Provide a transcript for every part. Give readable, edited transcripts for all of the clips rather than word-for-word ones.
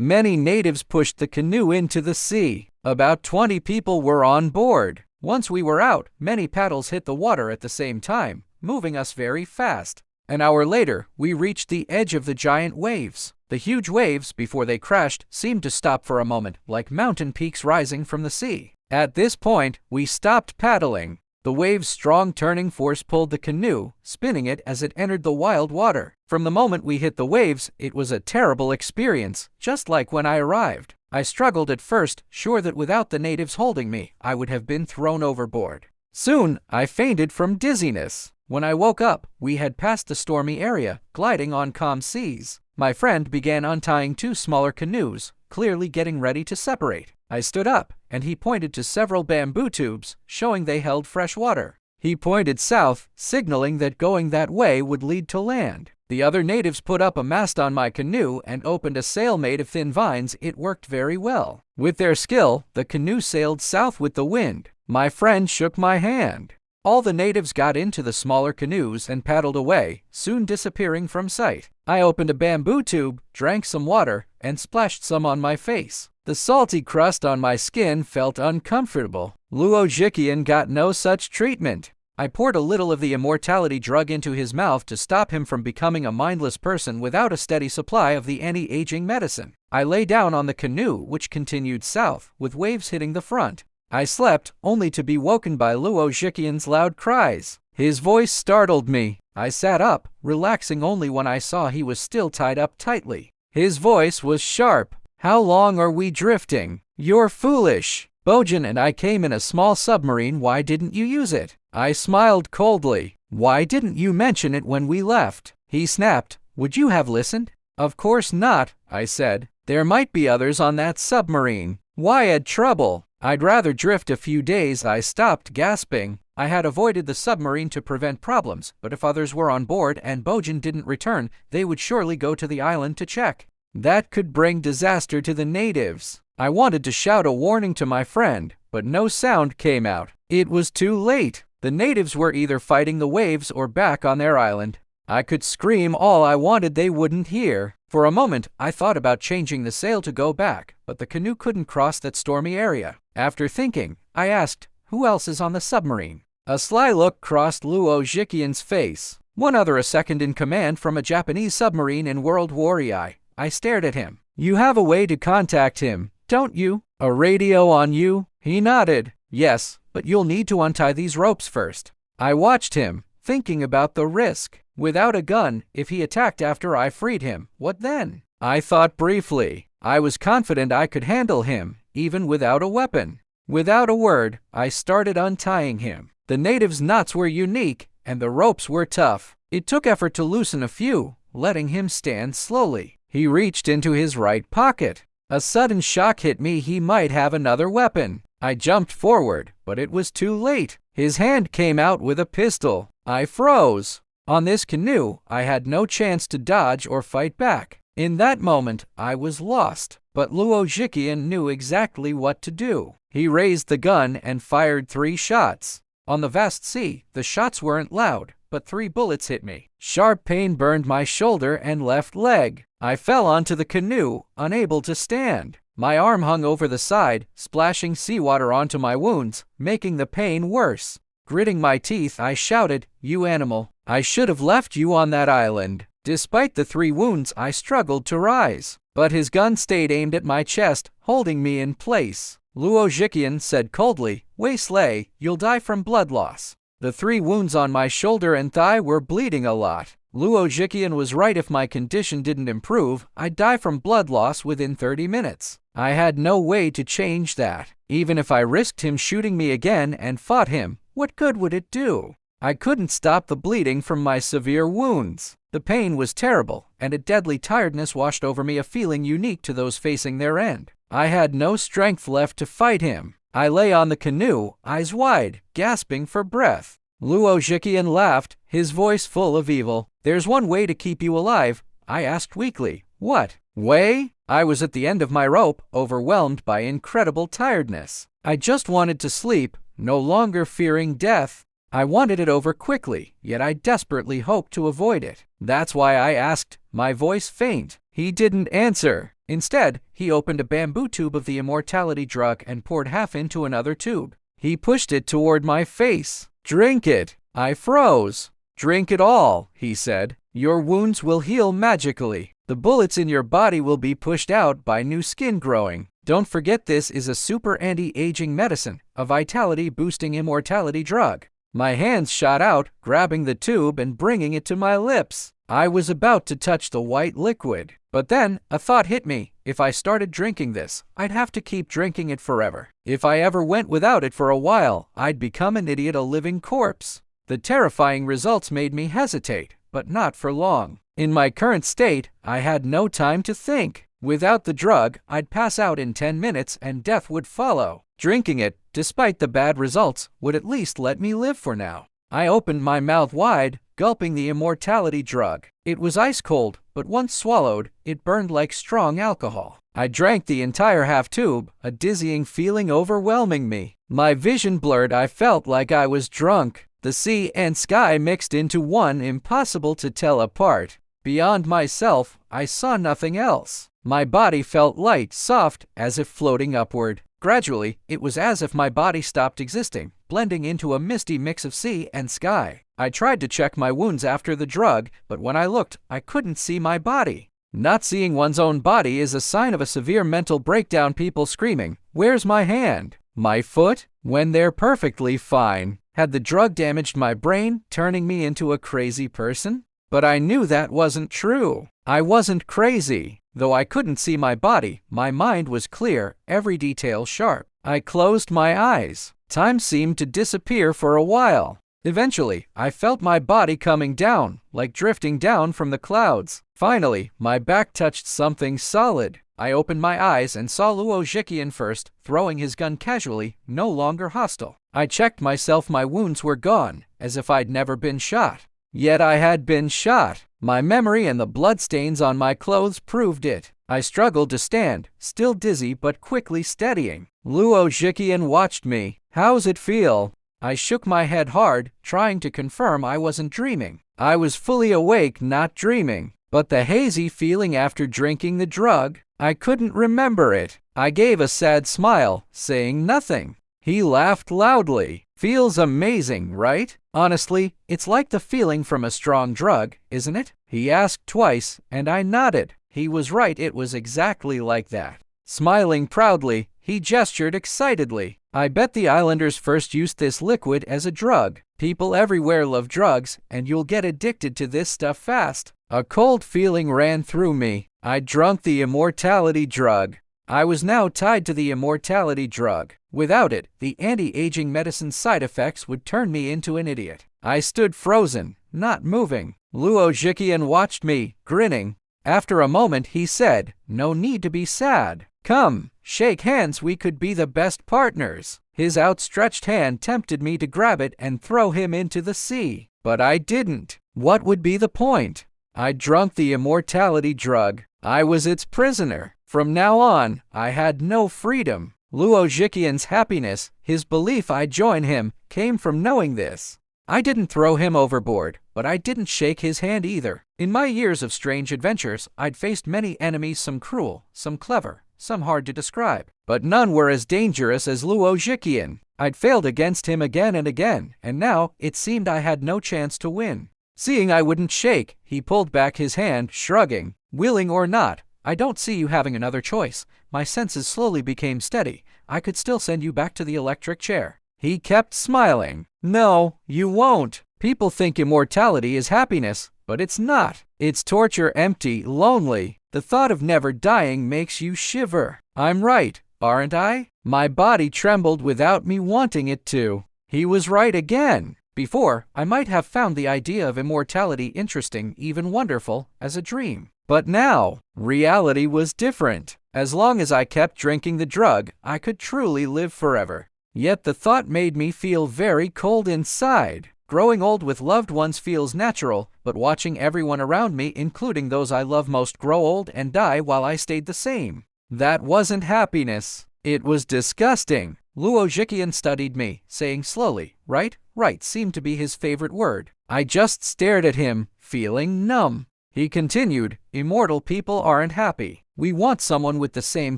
Many natives pushed the canoe into the sea. About 20 people were on board. Once we were out, many paddles hit the water at the same time, moving us very fast. An hour later, we reached the edge of the giant waves. The huge waves, before they crashed, seemed to stop for a moment, like mountain peaks rising from the sea. At this point, we stopped paddling. The wave's strong turning force pulled the canoe, spinning it as it entered the wild water. From the moment we hit the waves, it was a terrible experience, just like when I arrived. I struggled at first, sure that without the natives holding me, I would have been thrown overboard. Soon, I fainted from dizziness. When I woke up, we had passed the stormy area, gliding on calm seas. My friend began untying 2 smaller canoes, clearly getting ready to separate. I stood up, and he pointed to several bamboo tubes, showing they held fresh water. He pointed south, signaling that going that way would lead to land. The other natives put up a mast on my canoe and opened a sail made of thin vines. It worked very well. With their skill, the canoe sailed south with the wind. My friend shook my hand. All the natives got into the smaller canoes and paddled away, soon disappearing from sight. I opened a bamboo tube, drank some water, and splashed some on my face. The salty crust on my skin felt uncomfortable. Luo Jiqian got no such treatment. I poured a little of the immortality drug into his mouth to stop him from becoming a mindless person without a steady supply of the anti-aging medicine. I lay down on the canoe, which continued south, with waves hitting the front. I slept, only to be woken by Luo Jiqian's loud cries. His voice startled me. I sat up, relaxing only when I saw he was still tied up tightly. His voice was sharp. "How long are we drifting? You're foolish. Bojan and I came in a small submarine. Why didn't you use it?" I smiled coldly. "Why didn't you mention it when we left?" He snapped. "Would you have listened?" "Of course not," I said. "There might be others on that submarine. Why add trouble? I'd rather drift a few days." I stopped, gasping. I had avoided the submarine to prevent problems, but if others were on board and Bojan didn't return, they would surely go to the island to check. That could bring disaster to the natives. I wanted to shout a warning to my friend, but no sound came out. It was too late. The natives were either fighting the waves or back on their island. I could scream all I wanted, they wouldn't hear. For a moment, I thought about changing the sail to go back, but the canoe couldn't cross that stormy area. After thinking, I asked, "Who else is on the submarine?" A sly look crossed Luo Jiqian's face. "One other, a second in command from a Japanese submarine in World War II. I stared at him. "You have a way to contact him, don't you? A radio on you?" He nodded. "Yes, but you'll need to untie these ropes first." I watched him, thinking about the risk. Without a gun, if he attacked after I freed him, what then? I thought briefly. I was confident I could handle him, even without a weapon. Without a word, I started untying him. The natives' knots were unique, and the ropes were tough. It took effort to loosen a few, letting him stand slowly. He reached into his right pocket. A sudden shock hit me. He might have another weapon. I jumped forward, but it was too late. His hand came out with a pistol. I froze. On this canoe, I had no chance to dodge or fight back. In that moment, I was lost. But Luo Jiqian knew exactly what to do. He raised the gun and fired 3 shots. On the vast sea, the shots weren't loud, but 3 bullets hit me. Sharp pain burned my shoulder and left leg. I fell onto the canoe, unable to stand. My arm hung over the side, splashing seawater onto my wounds, making the pain worse. Gritting my teeth, I shouted, "You animal! I should have left you on that island." Despite the 3 wounds, I struggled to rise. But his gun stayed aimed at my chest, holding me in place. Luo Jiqian said coldly, "Wesley, you'll die from blood loss." The 3 wounds on my shoulder and thigh were bleeding a lot. Luo Jiqian was right. If my condition didn't improve, I'd die from blood loss within 30 minutes. I had no way to change that. Even if I risked him shooting me again and fought him, what good would it do? I couldn't stop the bleeding from my severe wounds. The pain was terrible, and a deadly tiredness washed over me, a feeling unique to those facing their end. I had no strength left to fight him. I lay on the canoe, eyes wide, gasping for breath. Luo Jiqian laughed, his voice full of evil. "There's one way to keep you alive," I asked weakly. "What way?" I was at the end of my rope, overwhelmed by incredible tiredness. I just wanted to sleep, no longer fearing death. I wanted it over quickly, yet I desperately hoped to avoid it. That's why I asked, my voice faint. He didn't answer. Instead, he opened a bamboo tube of the immortality drug and poured half into another tube. He pushed it toward my face. "Drink it." I froze. "Drink it all," he said. "Your wounds will heal magically. The bullets in your body will be pushed out by new skin growing. Don't forget this is a super anti-aging medicine, a vitality-boosting immortality drug." My hands shot out, grabbing the tube and bringing it to my lips. I was about to touch the white liquid. But then, a thought hit me. If I started drinking this, I'd have to keep drinking it forever. If I ever went without it for a while, I'd become an idiot, a living corpse. The terrifying results made me hesitate, but not for long. In my current state, I had no time to think. Without the drug, I'd pass out in 10 minutes and death would follow. Drinking it, despite the bad results, would at least let me live for now. I opened my mouth wide, gulping the immortality drug. It was ice cold, but once swallowed, it burned like strong alcohol. I drank the entire half tube, a dizzying feeling overwhelming me. My vision blurred. I felt like I was drunk. The sea and sky mixed into one, impossible to tell apart. Beyond myself, I saw nothing else. My body felt light, soft, as if floating upward. Gradually, it was as if my body stopped existing, blending into a misty mix of sea and sky. I tried to check my wounds after the drug, but when I looked, I couldn't see my body. Not seeing one's own body is a sign of a severe mental breakdown. People screaming, "Where's my hand? My foot?" when they're perfectly fine. Had the drug damaged my brain, turning me into a crazy person? But I knew that wasn't true. I wasn't crazy. Though I couldn't see my body, my mind was clear, every detail sharp. I closed my eyes. Time seemed to disappear for a while. Eventually, I felt my body coming down, like drifting down from the clouds. Finally, my back touched something solid. I opened my eyes and saw Luo Zhiqian first, throwing his gun casually, no longer hostile. I checked myself. My wounds were gone, as if I'd never been shot. Yet I had been shot. My memory and the bloodstains on my clothes proved it. I struggled to stand, still dizzy but quickly steadying. Luo Zhiqian watched me. "How's it feel?" I shook my head hard, trying to confirm I wasn't dreaming. I was fully awake, not dreaming. But the hazy feeling after drinking the drug, I couldn't remember it. I gave a sad smile, saying nothing. He laughed loudly. "Feels amazing, right? Honestly, it's like the feeling from a strong drug, isn't it?" He asked twice, and I nodded. He was right, it was exactly like that. Smiling proudly, he gestured excitedly. "I bet the islanders first used this liquid as a drug. People everywhere love drugs, and you'll get addicted to this stuff fast." A cold feeling ran through me. I'd drunk the immortality drug. I was now tied to the immortality drug. Without it, the anti-aging medicine's side effects would turn me into an idiot. I stood frozen, not moving. Luo Zhiqian watched me, grinning. After a moment, he said, "No need to be sad. Come, shake hands, we could be the best partners." His outstretched hand tempted me to grab it and throw him into the sea. But I didn't. What would be the point? I'd drunk the immortality drug. I was its prisoner. From now on, I had no freedom. Luo Zhiqian's happiness, his belief I'd join him, came from knowing this. I didn't throw him overboard, but I didn't shake his hand either. In my years of strange adventures, I'd faced many enemies, some cruel, some clever, some hard to describe. But none were as dangerous as Luo Zhiqian. I'd failed against him again and again, and now it seemed I had no chance to win. Seeing I wouldn't shake, he pulled back his hand, shrugging. "Willing or not, I don't see you having another choice." My senses slowly became steady. "I could still send you back to the electric chair." He kept smiling. "No, you won't. People think immortality is happiness, but it's not. It's torture, empty, lonely. The thought of never dying makes you shiver." I'm right, aren't I? My body trembled without me wanting it to. He was right again. Before, I might have found the idea of immortality interesting, even wonderful, as a dream. But now, reality was different. As long as I kept drinking the drug, I could truly live forever. Yet the thought made me feel very cold inside. Growing old with loved ones feels natural, but watching everyone around me, including those I love most, grow old and die while I stayed the same, that wasn't happiness. It was disgusting. Luo Zhiqian studied me, saying slowly, "Right, right," seemed to be his favorite word. I just stared at him, feeling numb. He continued, "Immortal people aren't happy. We want someone with the same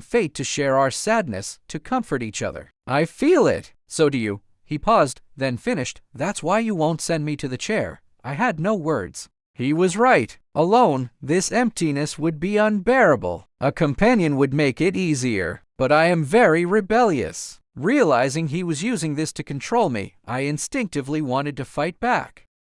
fate to share our sadness, to comfort each other. I feel it. So do you." He paused, then finished, "That's why you won't send me to the chair." I had no words. He was right. Alone, this emptiness would be unbearable. A companion would make it easier. But I am very rebellious. Realizing he was using this to control me, I instinctively wanted to fight back.